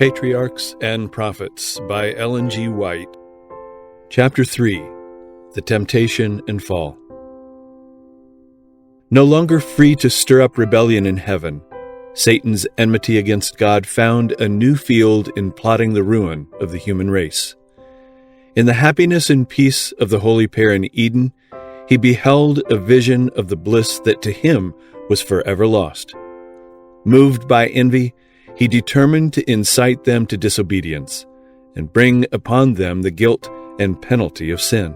Patriarchs and Prophets by EllenWhite. Chapter 3. The Temptation and Fall. No longer free to stir up rebellion in heaven, Satan's enmity against God found a new field in plotting the ruin of the human race. In the happiness and peace of the holy pair in Eden, he beheld a vision of the bliss that to him was forever lost. Moved by envy, he determined to incite them to disobedience and bring upon them the guilt and penalty of sin.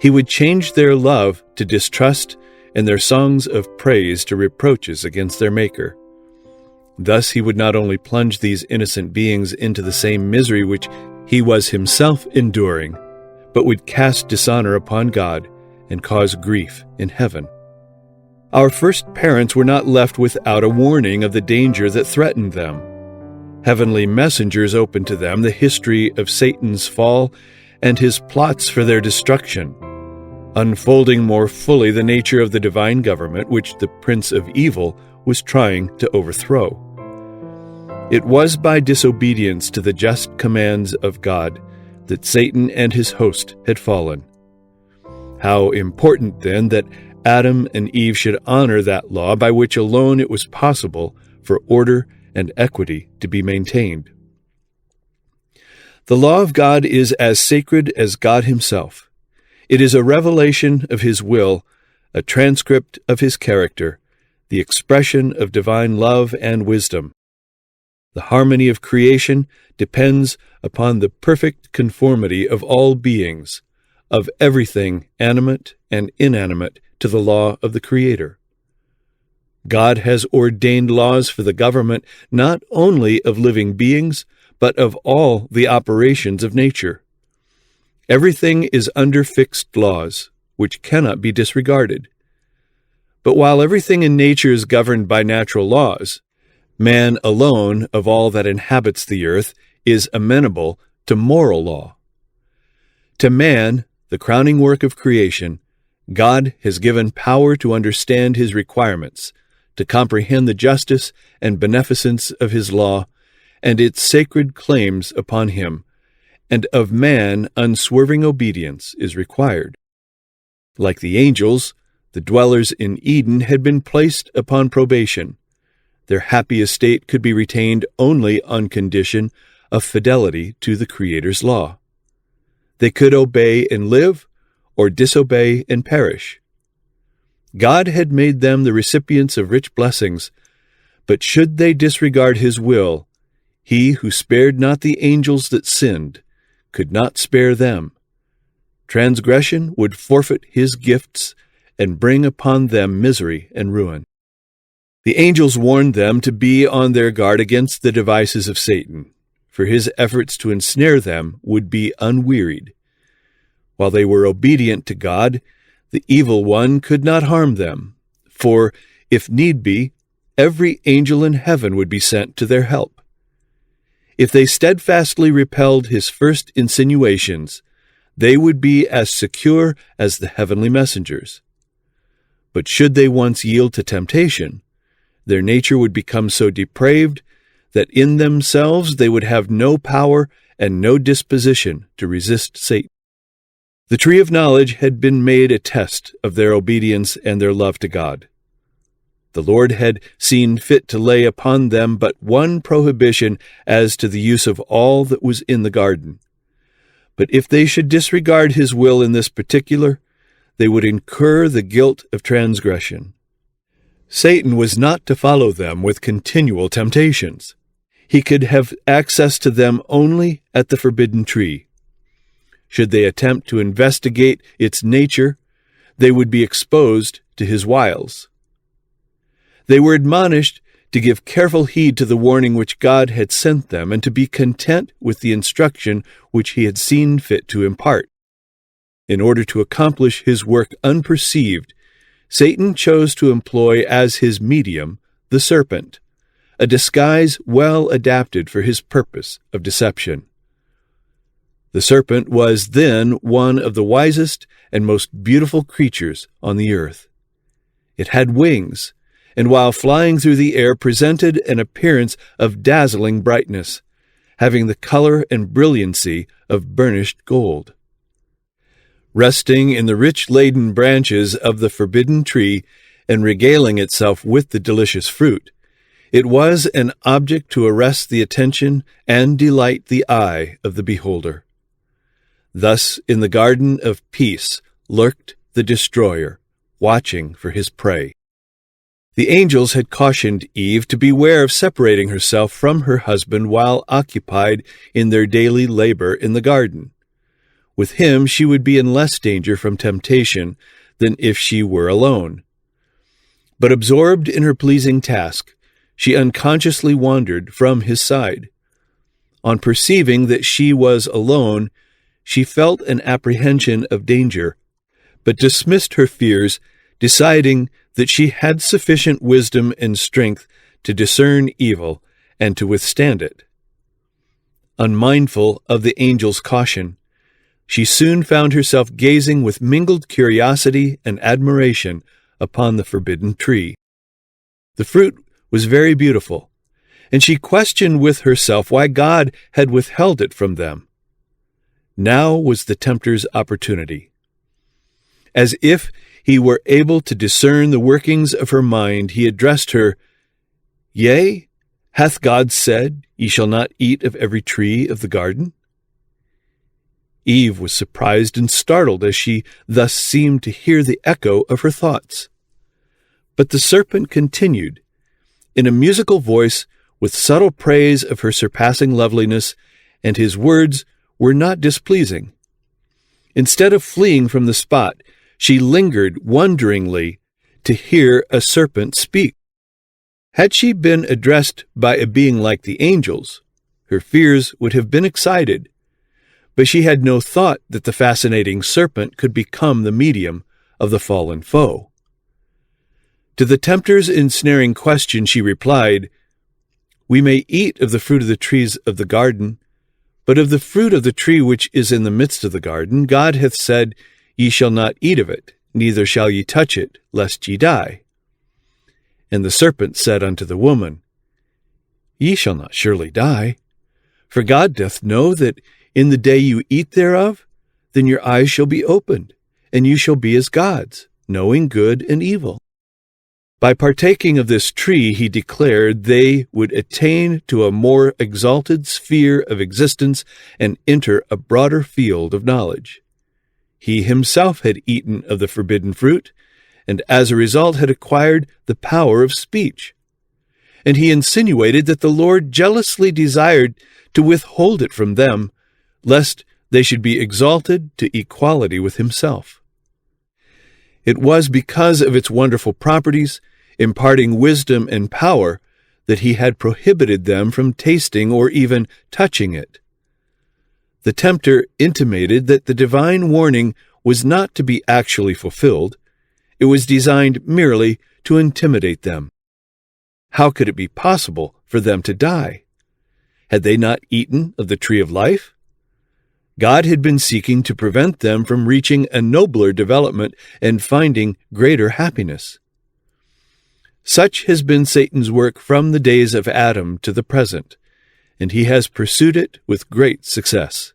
He would change their love to distrust and their songs of praise to reproaches against their Maker. Thus he would not only plunge these innocent beings into the same misery which he was himself enduring, but would cast dishonor upon God and cause grief in heaven. Our first parents were not left without a warning of the danger that threatened them. Heavenly messengers opened to them the history of Satan's fall and his plots for their destruction, unfolding more fully the nature of the divine government which the Prince of Evil was trying to overthrow. It was by disobedience to the just commands of God that Satan and his host had fallen. How important, then, that Adam and Eve should honor that law by which alone it was possible for order and equity to be maintained. The law of God is as sacred as God himself. It is a revelation of his will, a transcript of his character, the expression of divine love and wisdom. The harmony of creation depends upon the perfect conformity of all beings, of everything animate and inanimate, to the law of the Creator. God has ordained laws for the government not only of living beings, but of all the operations of nature. Everything is under fixed laws, which cannot be disregarded. But while everything in nature is governed by natural laws, man alone, of all that inhabits the earth, is amenable to moral law. To man, the crowning work of creation, God has given power to understand his requirements, to comprehend the justice and beneficence of his law, and its sacred claims upon him, and of man unswerving obedience is required. Like the angels, the dwellers in Eden had been placed upon probation. Their happy estate could be retained only on condition of fidelity to the Creator's law. They could obey and live, or disobey and perish. God had made them the recipients of rich blessings, but should they disregard his will, he who spared not the angels that sinned could not spare them. Transgression would forfeit his gifts and bring upon them misery and ruin. The angels warned them to be on their guard against the devices of Satan, for his efforts to ensnare them would be unwearied. While they were obedient to God, the evil one could not harm them, for, if need be, every angel in heaven would be sent to their help. If they steadfastly repelled his first insinuations, they would be as secure as the heavenly messengers. But should they once yield to temptation, their nature would become so depraved that in themselves they would have no power and no disposition to resist Satan. The tree of knowledge had been made a test of their obedience and their love to God. The Lord had seen fit to lay upon them but one prohibition as to the use of all that was in the garden. But if they should disregard his will in this particular, they would incur the guilt of transgression. Satan was not to follow them with continual temptations. He could have access to them only at the forbidden tree. Should they attempt to investigate its nature, they would be exposed to his wiles. They were admonished to give careful heed to the warning which God had sent them and to be content with the instruction which he had seen fit to impart. In order to accomplish his work unperceived, Satan chose to employ as his medium the serpent, a disguise well adapted for his purpose of deception. The serpent was then one of the wisest and most beautiful creatures on the earth. It had wings, and while flying through the air presented an appearance of dazzling brightness, having the color and brilliancy of burnished gold. Resting in the rich-laden branches of the forbidden tree and regaling itself with the delicious fruit, it was an object to arrest the attention and delight the eye of the beholder. Thus, in the garden of peace lurked the destroyer, watching for his prey. The angels had cautioned Eve to beware of separating herself from her husband while occupied in their daily labor in the garden. With him she would be in less danger from temptation than if she were alone. But absorbed in her pleasing task, she unconsciously wandered from his side. On perceiving that she was alone, she felt an apprehension of danger, but dismissed her fears, deciding that she had sufficient wisdom and strength to discern evil and to withstand it. Unmindful of the angel's caution, she soon found herself gazing with mingled curiosity and admiration upon the forbidden tree. The fruit was very beautiful, and she questioned with herself why God had withheld it from them. Now was the tempter's opportunity. As if he were able to discern the workings of her mind, he addressed her, "Yea, hath God said, Ye shall not eat of every tree of the garden?" Eve was surprised and startled as she thus seemed to hear the echo of her thoughts. But the serpent continued, in a musical voice, with subtle praise of her surpassing loveliness, and his words were not displeasing. Instead of fleeing from the spot, she lingered wonderingly to hear a serpent speak. Had she been addressed by a being like the angels, her fears would have been excited, but she had no thought that the fascinating serpent could become the medium of the fallen foe. To the tempter's ensnaring question she replied, "We may eat of the fruit of the trees of the garden, but of the fruit of the tree which is in the midst of the garden, God hath said, Ye shall not eat of it, neither shall ye touch it, lest ye die. And the serpent said unto the woman, Ye shall not surely die, for God doth know that in the day you eat thereof, then your eyes shall be opened, and you shall be as gods, knowing good and evil. By partaking of this tree, he declared, they would attain to a more exalted sphere of existence and enter a broader field of knowledge. He himself had eaten of the forbidden fruit, and as a result had acquired the power of speech. And he insinuated that the Lord jealously desired to withhold it from them, lest they should be exalted to equality with himself. It was because of its wonderful properties, imparting wisdom and power, that he had prohibited them from tasting or even touching it. The tempter intimated that the divine warning was not to be actually fulfilled. It was designed merely to intimidate them. How could it be possible for them to die? Had they not eaten of the tree of life? God had been seeking to prevent them from reaching a nobler development and finding greater happiness. Such has been Satan's work from the days of Adam to the present, and he has pursued it with great success.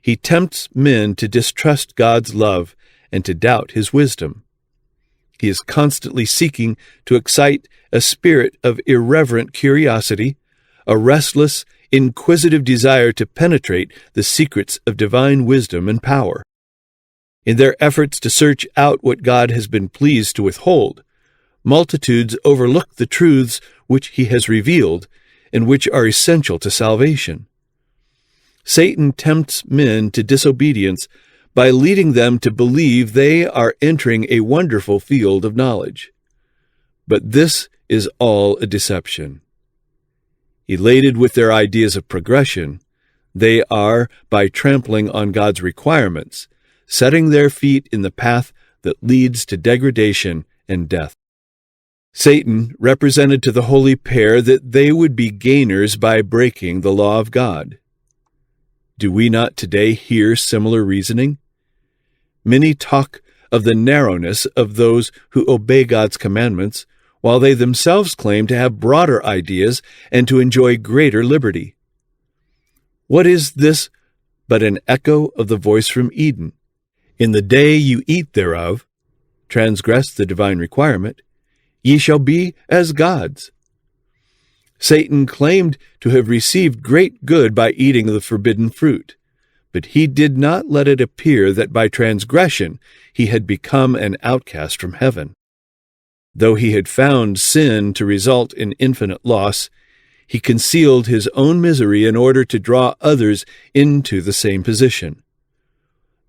He tempts men to distrust God's love and to doubt his wisdom. He is constantly seeking to excite a spirit of irreverent curiosity, a restless, inquisitive desire to penetrate the secrets of divine wisdom and power. In their efforts to search out what God has been pleased to withhold, multitudes overlook the truths which he has revealed and which are essential to salvation. Satan tempts men to disobedience by leading them to believe they are entering a wonderful field of knowledge. But this is all a deception. Elated with their ideas of progression, they are, by trampling on God's requirements, setting their feet in the path that leads to degradation and death. Satan represented to the holy pair that they would be gainers by breaking the law of God. Do we not today hear similar reasoning? Many talk of the narrowness of those who obey God's commandments, while they themselves claim to have broader ideas and to enjoy greater liberty. What is this but an echo of the voice from Eden? In the day you eat thereof, transgress the divine requirement, ye shall be as gods. Satan claimed to have received great good by eating the forbidden fruit, but he did not let it appear that by transgression he had become an outcast from heaven. Though he had found sin to result in infinite loss, he concealed his own misery in order to draw others into the same position.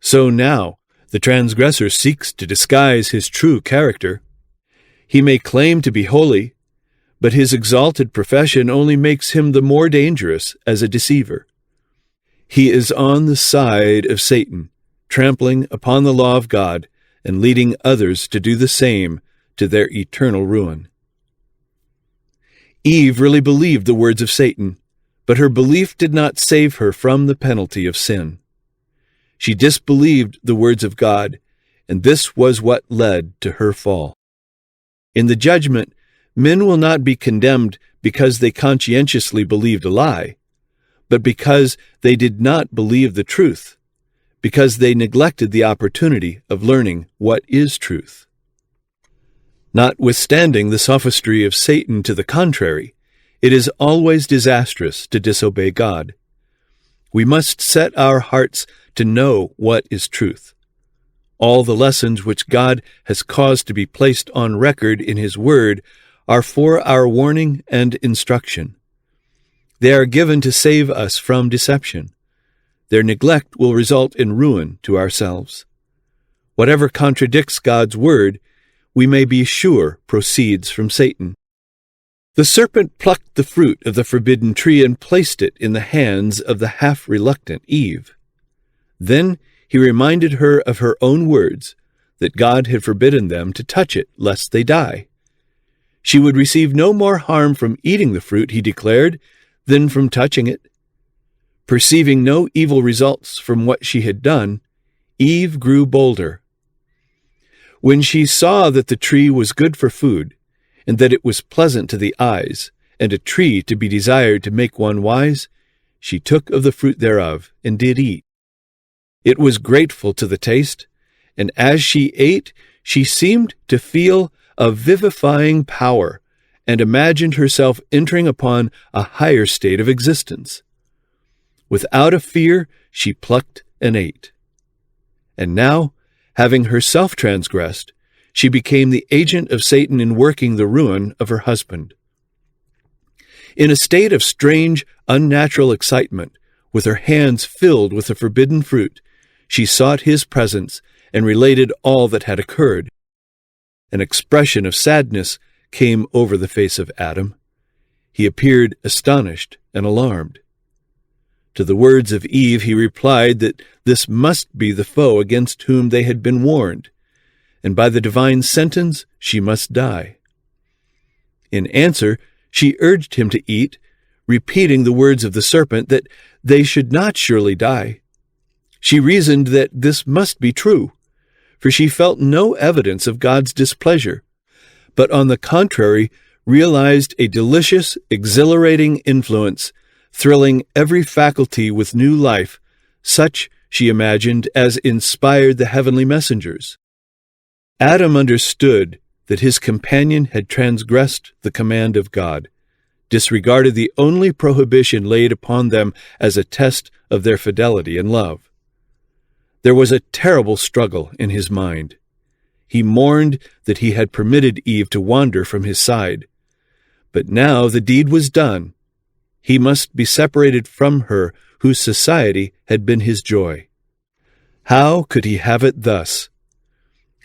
So now, the transgressor seeks to disguise his true character. He may claim to be holy, but his exalted profession only makes him the more dangerous as a deceiver. He is on the side of Satan, trampling upon the law of God and leading others to do the same to their eternal ruin. Eve really believed the words of Satan, but her belief did not save her from the penalty of sin. She disbelieved the words of God, and this was what led to her fall. In the judgment, men will not be condemned because they conscientiously believed a lie, but because they did not believe the truth, because they neglected the opportunity of learning what is truth. Notwithstanding the sophistry of Satan to the contrary, it is always disastrous to disobey God. We must set our hearts to know what is truth. All the lessons which God has caused to be placed on record in His Word are for our warning and instruction. They are given to save us from deception. Their neglect will result in ruin to ourselves. Whatever contradicts God's Word, we may be sure proceeds from Satan. The serpent plucked the fruit of the forbidden tree and placed it in the hands of the half-reluctant Eve. Then he reminded her of her own words, that God had forbidden them to touch it, lest they die. She would receive no more harm from eating the fruit, he declared, than from touching it. Perceiving no evil results from what she had done, Eve grew bolder. When she saw that the tree was good for food, and that it was pleasant to the eyes, and a tree to be desired to make one wise, she took of the fruit thereof, and did eat. It was grateful to the taste, and as she ate, she seemed to feel a vivifying power, and imagined herself entering upon a higher state of existence. Without a fear, she plucked and ate. And now, having herself transgressed, she became the agent of Satan in working the ruin of her husband. In a state of strange, unnatural excitement, with her hands filled with the forbidden fruit, she sought his presence and related all that had occurred. An expression of sadness came over the face of Adam. He appeared astonished and alarmed. To the words of Eve he replied that this must be the foe against whom they had been warned, and by the divine sentence she must die. In answer, she urged him to eat, repeating the words of the serpent that they should not surely die. She reasoned that this must be true, for she felt no evidence of God's displeasure, but on the contrary realized a delicious, exhilarating influence, thrilling every faculty with new life, such, she imagined, as inspired the heavenly messengers. Adam understood that his companion had transgressed the command of God, disregarded the only prohibition laid upon them as a test of their fidelity and love. There was a terrible struggle in his mind. He mourned that he had permitted Eve to wander from his side. But now the deed was done. He must be separated from her whose society had been his joy. How could he have it thus?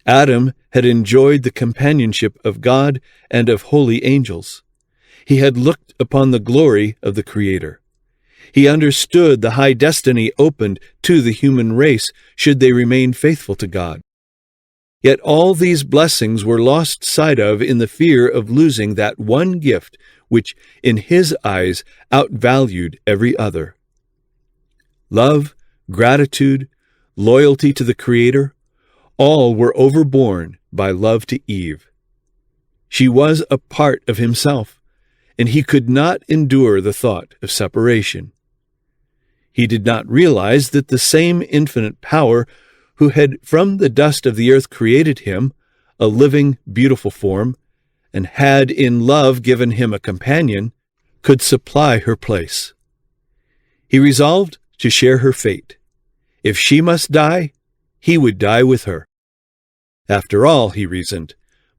Adam had enjoyed the companionship of God and of holy angels. He had looked upon the glory of the Creator. He understood the high destiny opened to the human race should they remain faithful to God. Yet all these blessings were lost sight of in the fear of losing that one gift which, in his eyes, outvalued every other. Love, gratitude, loyalty to the Creator, all were overborne by love to Eve. She was a part of himself, and he could not endure the thought of separation. He did not realize that the same infinite power who had from the dust of the earth created him, a living, beautiful form, and had in love given him a companion, could supply her place. He resolved to share her fate. If she must die, he would die with her. After all, he reasoned,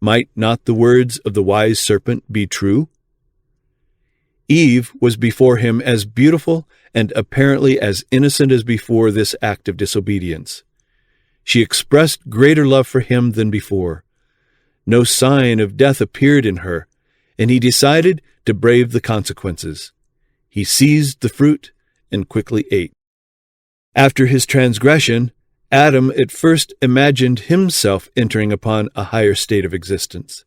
might not the words of the wise serpent be true? Eve was before him as beautiful and apparently as innocent as before this act of disobedience. She expressed greater love for him than before. No sign of death appeared in her, and he decided to brave the consequences. He seized the fruit and quickly ate. After his transgression, Adam at first imagined himself entering upon a higher state of existence.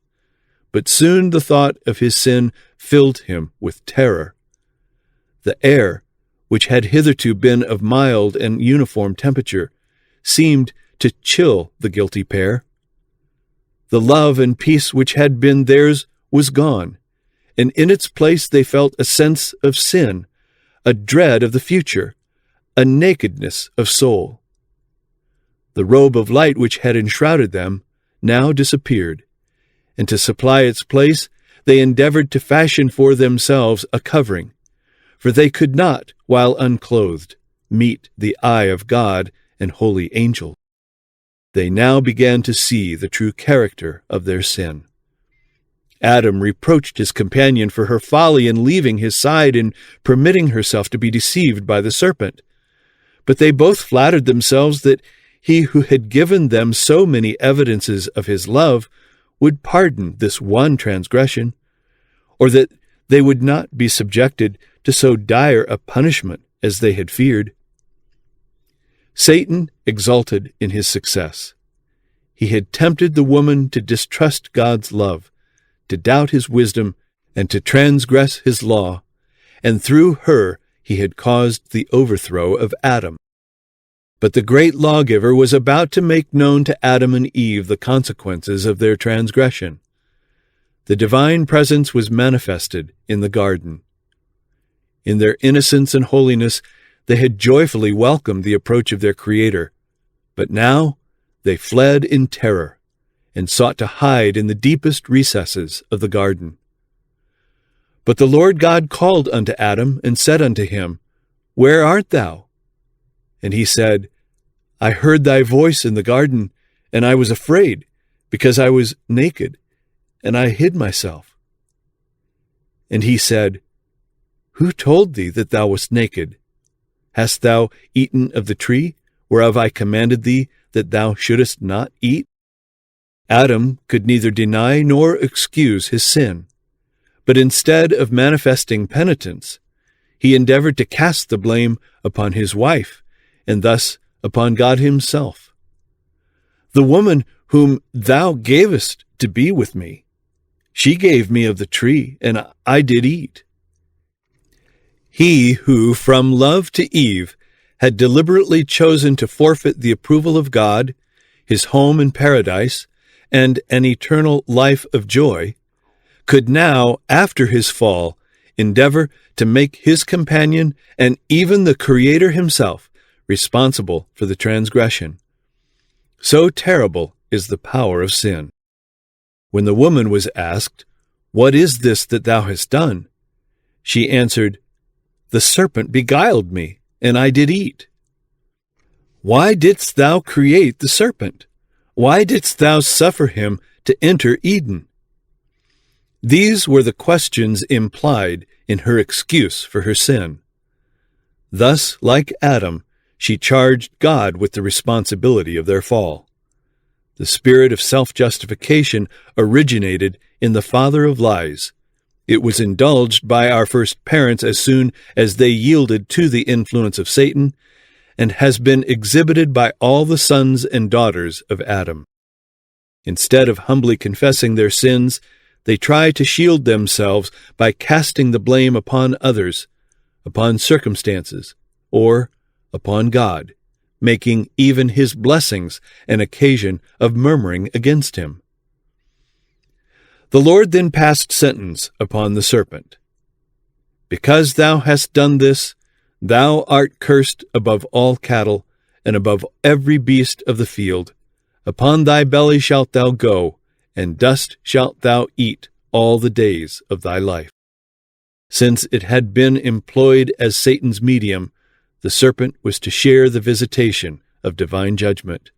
But soon the thought of his sin filled him with terror. The air, which had hitherto been of mild and uniform temperature, seemed to chill the guilty pair. The love and peace which had been theirs was gone, and in its place they felt a sense of sin, a dread of the future, a nakedness of soul. The robe of light which had enshrouded them now disappeared, and to supply its place they endeavored to fashion for themselves a covering, for they could not, while unclothed, meet the eye of God and holy angel. They now began to see the true character of their sin. Adam reproached his companion for her folly in leaving his side and permitting herself to be deceived by the serpent. But they both flattered themselves that he who had given them so many evidences of his love would pardon this one transgression, or that they would not be subjected to so dire a punishment as they had feared. Satan exulted in his success. He had tempted the woman to distrust God's love, to doubt his wisdom, and to transgress his law, and through her he had caused the overthrow of Adam. But the great lawgiver was about to make known to Adam and Eve the consequences of their transgression. The divine presence was manifested in the garden. In their innocence and holiness, they had joyfully welcomed the approach of their Creator, but now they fled in terror and sought to hide in the deepest recesses of the garden. But the Lord God called unto Adam and said unto him, Where art thou? And he said, I heard thy voice in the garden, and I was afraid, because I was naked, and I hid myself. And he said, Who told thee that thou wast naked? Hast thou eaten of the tree, whereof I commanded thee that thou shouldest not eat? Adam could neither deny nor excuse his sin, but instead of manifesting penitence, he endeavored to cast the blame upon his wife, and thus upon God himself. The woman whom thou gavest to be with me, she gave me of the tree, and I did eat. He who, from love to Eve, had deliberately chosen to forfeit the approval of God, his home in paradise, and an eternal life of joy, could now, after his fall, endeavor to make his companion and even the Creator himself responsible for the transgression. So terrible is the power of sin. When the woman was asked, What is this that thou hast done? She answered, The serpent beguiled me, and I did eat. Why didst thou create the serpent? Why didst thou suffer him to enter Eden? These were the questions implied in her excuse for her sin. Thus, like Adam, she charged God with the responsibility of their fall. The spirit of self-justification originated in the father of lies. It was indulged by our first parents as soon as they yielded to the influence of Satan, and has been exhibited by all the sons and daughters of Adam. Instead of humbly confessing their sins, they try to shield themselves by casting the blame upon others, upon circumstances, or upon God, making even his blessings an occasion of murmuring against him. The Lord then passed sentence upon the serpent. Because thou hast done this, thou art cursed above all cattle, and above every beast of the field. Upon thy belly shalt thou go, and dust shalt thou eat all the days of thy life. Since it had been employed as Satan's medium, the serpent was to share the visitation of divine judgment.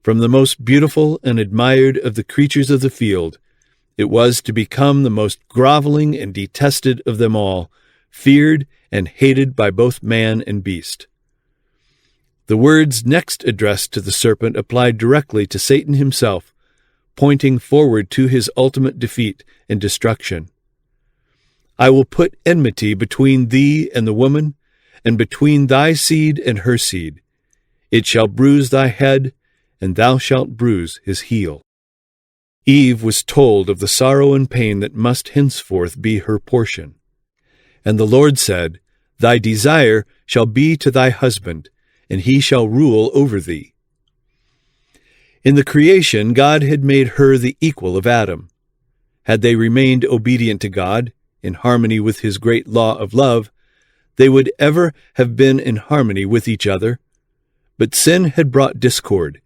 From the most beautiful and admired of the creatures of the field, it was to become the most groveling and detested of them all, feared and hated by both man and beast. The words next addressed to the serpent applied directly to Satan himself, pointing forward to his ultimate defeat and destruction. I will put enmity between thee and the woman, and between thy seed and her seed. It shall bruise thy head, and thou shalt bruise his heel. Eve was told of the sorrow and pain that must henceforth be her portion. And the Lord said, Thy desire shall be to thy husband, and he shall rule over thee. In the creation, God had made her the equal of Adam. Had they remained obedient to God, in harmony with his great law of love, they would ever have been in harmony with each other. But sin had brought discord,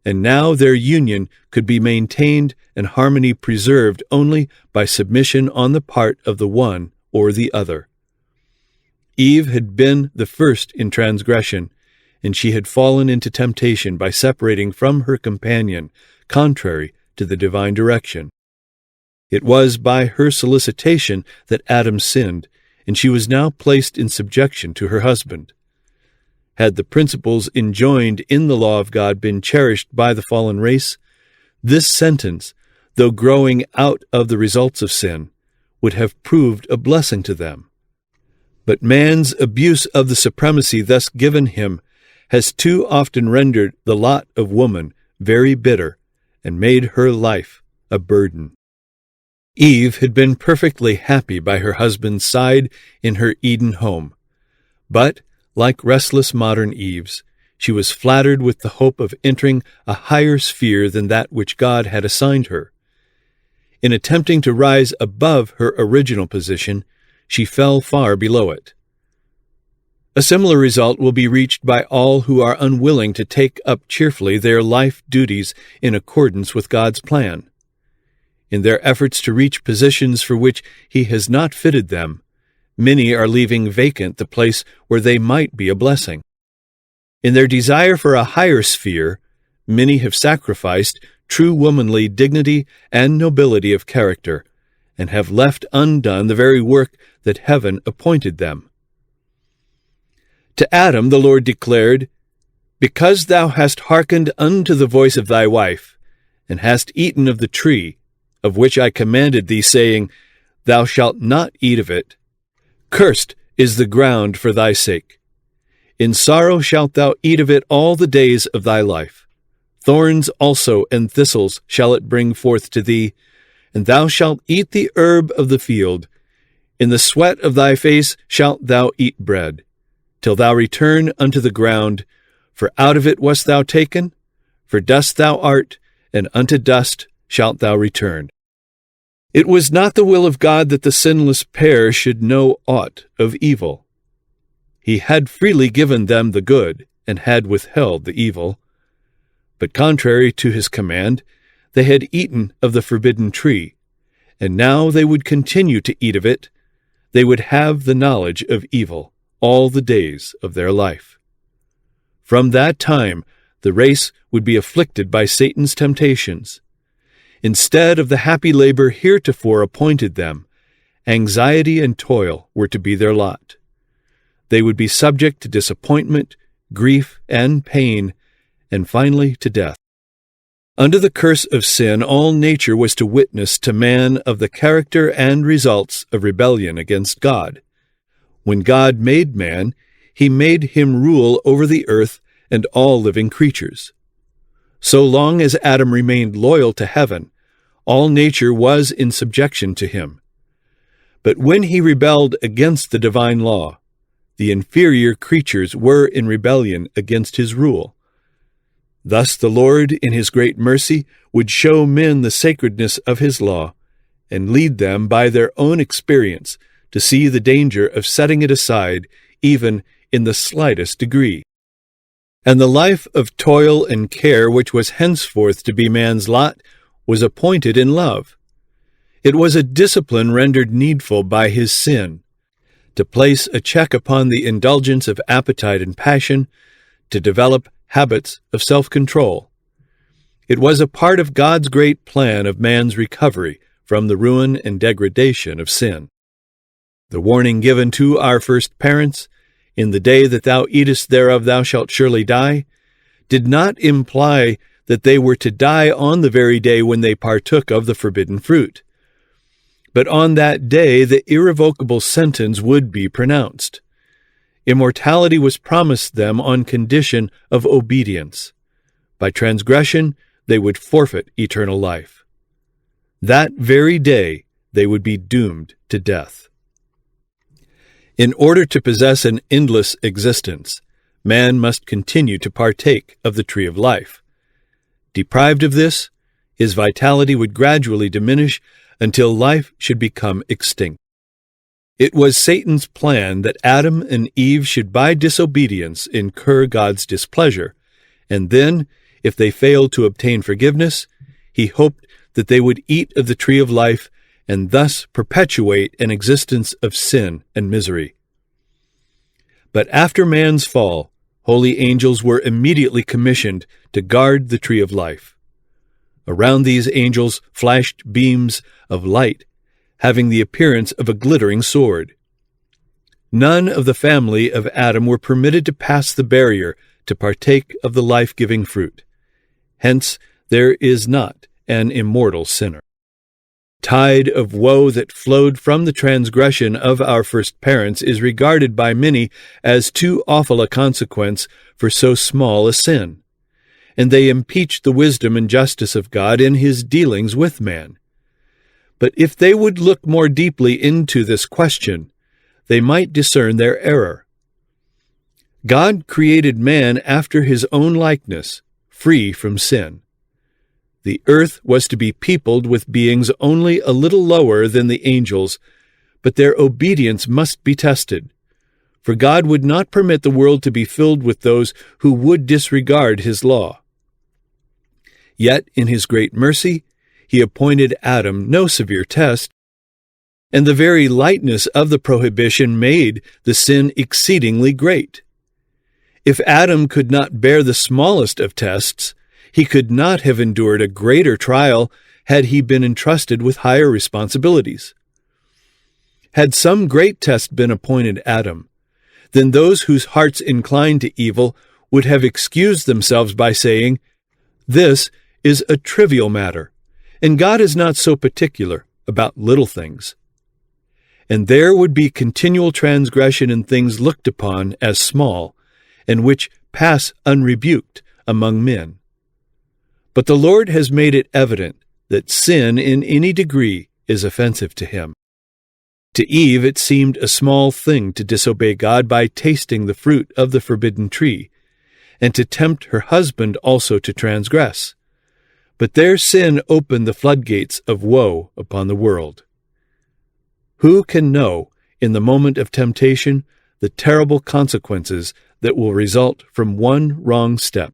and now their union could be maintained and harmony preserved only by submission on the part of the one or the other. Eve had been the first in transgression, and she had fallen into temptation by separating from her companion, contrary to the divine direction. It was by her solicitation that Adam sinned, and she was now placed in subjection to her husband. Had the principles enjoined in the law of God been cherished by the fallen race, this sentence, though growing out of the results of sin, would have proved a blessing to them. But man's abuse of the supremacy thus given him has too often rendered the lot of woman very bitter and made her life a burden. Eve had been perfectly happy by her husband's side in her Eden home, but, like restless modern Eves, she was flattered with the hope of entering a higher sphere than that which God had assigned her. In attempting to rise above her original position, she fell far below it. A similar result will be reached by all who are unwilling to take up cheerfully their life duties in accordance with God's plan. In their efforts to reach positions for which He has not fitted them, many are leaving vacant the place where they might be a blessing. In their desire for a higher sphere, many have sacrificed true womanly dignity and nobility of character, and have left undone the very work that heaven appointed them. To Adam the Lord declared, Because thou hast hearkened unto the voice of thy wife, and hast eaten of the tree, of which I commanded thee, saying, Thou shalt not eat of it, cursed is the ground for thy sake. In sorrow shalt thou eat of it all the days of thy life. Thorns also and thistles shall it bring forth to thee, and thou shalt eat the herb of the field. In the sweat of thy face shalt thou eat bread, till thou return unto the ground, for out of it wast thou taken, for dust thou art, and unto dust shalt thou return. It was not the will of God that the sinless pair should know aught of evil. He had freely given them the good, and had withheld the evil. But contrary to his command, they had eaten of the forbidden tree, and now they would continue to eat of it. They would have the knowledge of evil all the days of their life. From that time, the race would be afflicted by Satan's temptations. Instead of the happy labor heretofore appointed them, anxiety and toil were to be their lot. They would be subject to disappointment, grief, and pain, and finally to death. Under the curse of sin, all nature was to witness to man of the character and results of rebellion against God. When God made man, He made him rule over the earth and all living creatures. So long as Adam remained loyal to heaven, all nature was in subjection to him. But when he rebelled against the divine law, the inferior creatures were in rebellion against his rule. Thus the Lord, in his great mercy, would show men the sacredness of his law, and lead them by their own experience to see the danger of setting it aside, even in the slightest degree. And the life of toil and care which was henceforth to be man's lot was appointed in love. It was a discipline rendered needful by his sin, to place a check upon the indulgence of appetite and passion, to develop habits of self-control. It was a part of God's great plan of man's recovery from the ruin and degradation of sin. The warning given to our first parents, "In the day that thou eatest thereof thou shalt surely die," did not imply that they were to die on the very day when they partook of the forbidden fruit. But on that day the irrevocable sentence would be pronounced. Immortality was promised them on condition of obedience. By transgression, they would forfeit eternal life. That very day, they would be doomed to death. In order to possess an endless existence, man must continue to partake of the tree of life. Deprived of this, his vitality would gradually diminish until life should become extinct. It was Satan's plan that Adam and Eve should by disobedience incur God's displeasure, and then, if they failed to obtain forgiveness, he hoped that they would eat of the tree of life and thus perpetuate an existence of sin and misery. But after man's fall, holy angels were immediately commissioned to guard the tree of life. Around these angels flashed beams of light, having the appearance of a glittering sword. None of the family of Adam were permitted to pass the barrier to partake of the life-giving fruit. Hence, there is not an immortal sinner. Tide of woe that flowed from the transgression of our first parents is regarded by many as too awful a consequence for so small a sin, and they impeach the wisdom and justice of God in his dealings with man. But if they would look more deeply into this question, they might discern their error. God created man after his own likeness, free from sin. The earth was to be peopled with beings only a little lower than the angels, but their obedience must be tested, for God would not permit the world to be filled with those who would disregard his law. Yet, in his great mercy, he appointed Adam no severe test, and the very lightness of the prohibition made the sin exceedingly great. If Adam could not bear the smallest of tests, he could not have endured a greater trial had he been entrusted with higher responsibilities. Had some great test been appointed Adam, then those whose hearts inclined to evil would have excused themselves by saying, "This is a trivial matter, and God is not so particular about little things." And there would be continual transgression in things looked upon as small, and which pass unrebuked among men. But the Lord has made it evident that sin in any degree is offensive to him. To Eve it seemed a small thing to disobey God by tasting the fruit of the forbidden tree, and to tempt her husband also to transgress. But their sin opened the floodgates of woe upon the world. Who can know, in the moment of temptation, the terrible consequences that will result from one wrong step?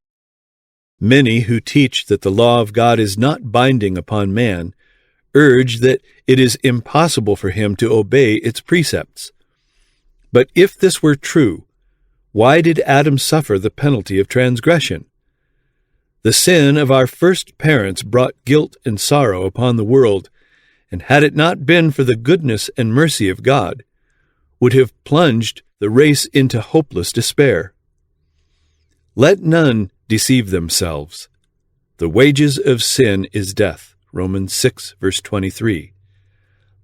Many who teach that the law of God is not binding upon man urge that it is impossible for him to obey its precepts. But if this were true, why did Adam suffer the penalty of transgression? The sin of our first parents brought guilt and sorrow upon the world, and had it not been for the goodness and mercy of God, would have plunged the race into hopeless despair. Let none deceive themselves. The wages of sin is death. Romans 6, verse 23.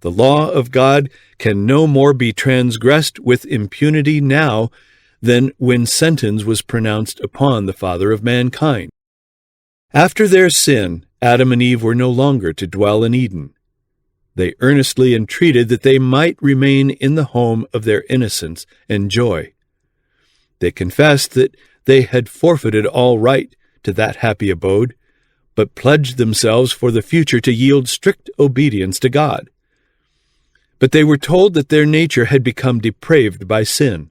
The law of God can no more be transgressed with impunity now than when sentence was pronounced upon the father of mankind. After their sin, Adam and Eve were no longer to dwell in Eden. They earnestly entreated that they might remain in the home of their innocence and joy. They confessed that they had forfeited all right to that happy abode, but pledged themselves for the future to yield strict obedience to God. But they were told that their nature had become depraved by sin.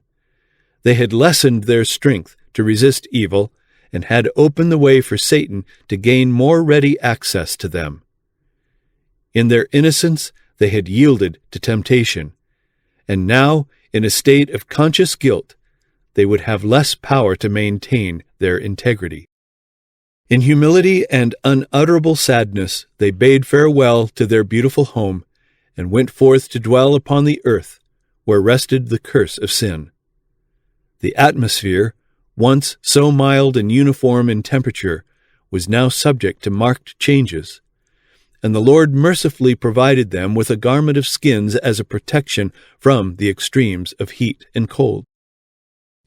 They had lessened their strength to resist evil and had opened the way for Satan to gain more ready access to them. In their innocence, they had yielded to temptation, and now, in a state of conscious guilt, they would have less power to maintain their integrity. In humility and unutterable sadness, they bade farewell to their beautiful home and went forth to dwell upon the earth, where rested the curse of sin. The atmosphere, once so mild and uniform in temperature, was now subject to marked changes, and the Lord mercifully provided them with a garment of skins as a protection from the extremes of heat and cold.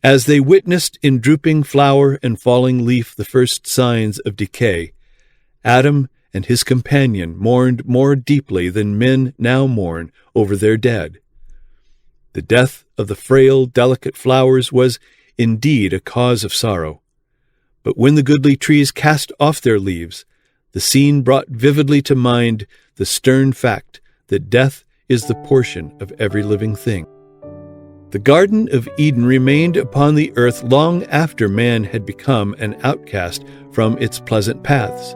As they witnessed in drooping flower and falling leaf the first signs of decay, Adam and his companion mourned more deeply than men now mourn over their dead. The death of the frail, delicate flowers was indeed a cause of sorrow, but when the goodly trees cast off their leaves, the scene brought vividly to mind the stern fact that death is the portion of every living thing. The Garden of Eden remained upon the earth long after man had become an outcast from its pleasant paths.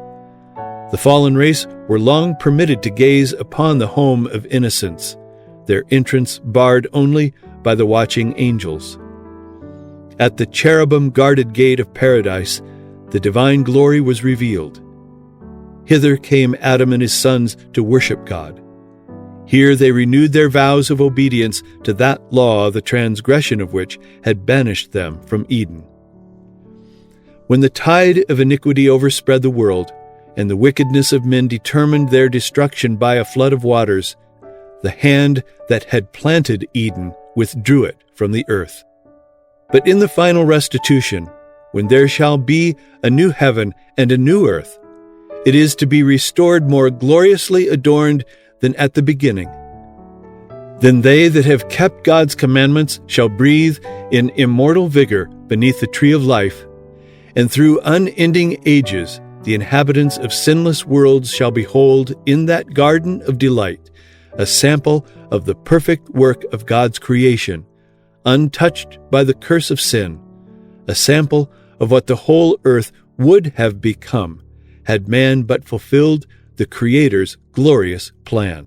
The fallen race were long permitted to gaze upon the home of innocence, their entrance barred only by the watching angels. At the cherubim-guarded gate of paradise, the divine glory was revealed. Hither came Adam and his sons to worship God. Here they renewed their vows of obedience to that law, the transgression of which had banished them from Eden. When the tide of iniquity overspread the world, and the wickedness of men determined their destruction by a flood of waters, the hand that had planted Eden withdrew it from the earth. But in the final restitution, when there shall be a new heaven and a new earth, it is to be restored more gloriously adorned than at the beginning. Then they that have kept God's commandments shall breathe in immortal vigor beneath the tree of life, and through unending ages the inhabitants of sinless worlds shall behold in that garden of delight a sample of the perfect work of God's creation, untouched by the curse of sin, a sample of what the whole earth would have become had man but fulfilled the Creator's glorious plan.